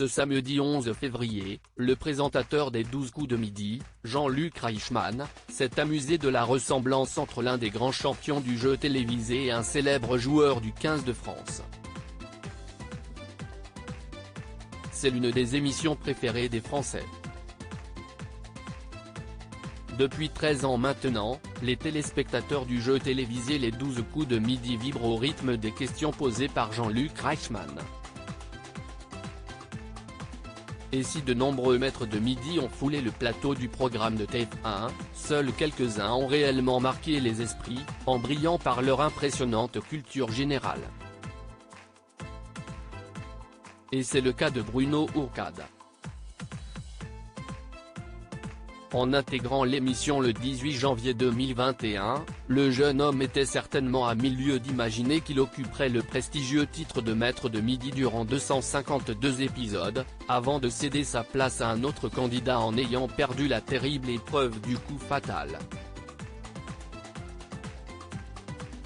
Ce samedi 11 février, le présentateur des 12 coups de midi, Jean-Luc Reichmann, s'est amusé de la ressemblance entre l'un des grands champions du jeu télévisé et un célèbre joueur du 15 de France. C'est l'une des émissions préférées des Français. Depuis 13 ans maintenant, les téléspectateurs du jeu télévisé Les 12 coups de midi vibrent au rythme des questions posées par Jean-Luc Reichmann. Et si de nombreux maîtres de midi ont foulé le plateau du programme de TF1, seuls quelques-uns ont réellement marqué les esprits, en brillant par leur impressionnante culture générale. Et c'est le cas de Bruno Ourcade. En intégrant l'émission le 18 janvier 2021, le jeune homme était certainement à mille lieues d'imaginer qu'il occuperait le prestigieux titre de maître de midi durant 252 épisodes, avant de céder sa place à un autre candidat en ayant perdu la terrible épreuve du coup fatal.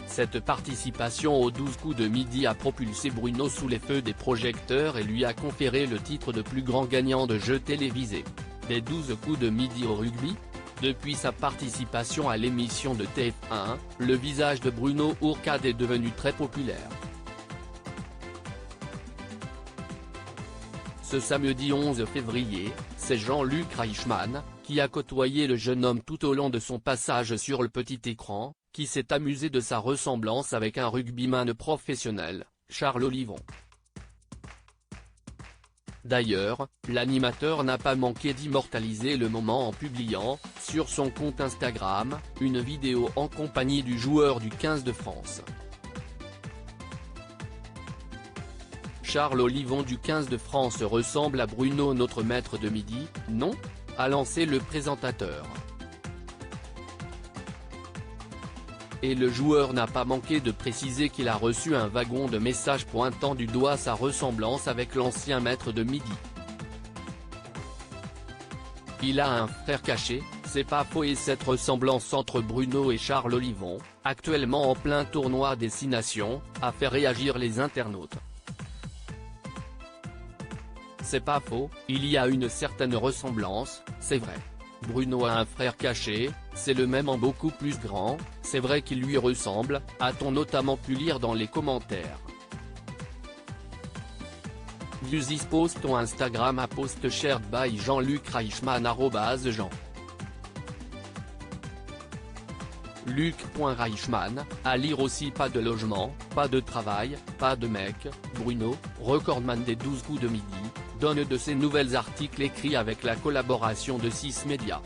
Cette participation aux 12 coups de midi a propulsé Bruno sous les feux des projecteurs et lui a conféré le titre de plus grand gagnant de jeux télévisés. Des 12 coups de midi au rugby. Depuis sa participation à l'émission de TF1, le visage de Bruno Ourcade est devenu très populaire. Ce samedi 11 février, c'est Jean-Luc Reichmann, qui a côtoyé le jeune homme tout au long de son passage sur le petit écran, qui s'est amusé de sa ressemblance avec un rugbyman professionnel, Charles Olivon. D'ailleurs, l'animateur n'a pas manqué d'immortaliser le moment en publiant, sur son compte Instagram, une vidéo en compagnie du joueur du 15 de France. Charles Olivon du 15 de France ressemble à Bruno notre maître de midi, non ? A lancé le présentateur. Et le joueur n'a pas manqué de préciser qu'il a reçu un wagon de messages pointant du doigt sa ressemblance avec l'ancien maître de midi. Il a un frère caché, c'est pas faux, et cette ressemblance entre Bruno et Charles Olivon, actuellement en plein tournoi des 6 nations, a fait réagir les internautes. C'est pas faux, il y a une certaine ressemblance, c'est vrai. Bruno a un frère caché, c'est le même en beaucoup plus grand, c'est vrai qu'il lui ressemble, a-t-on notamment pu lire dans les commentaires. This post on Instagram a post shared by Jean-Luc Reichmann @Jean. Luc.Reichmann, à lire aussi: pas de logement, pas de travail, pas de mec, Bruno, recordman des 12 coups de midi, donne de ses nouvelles articles écrits avec la collaboration de 6 médias.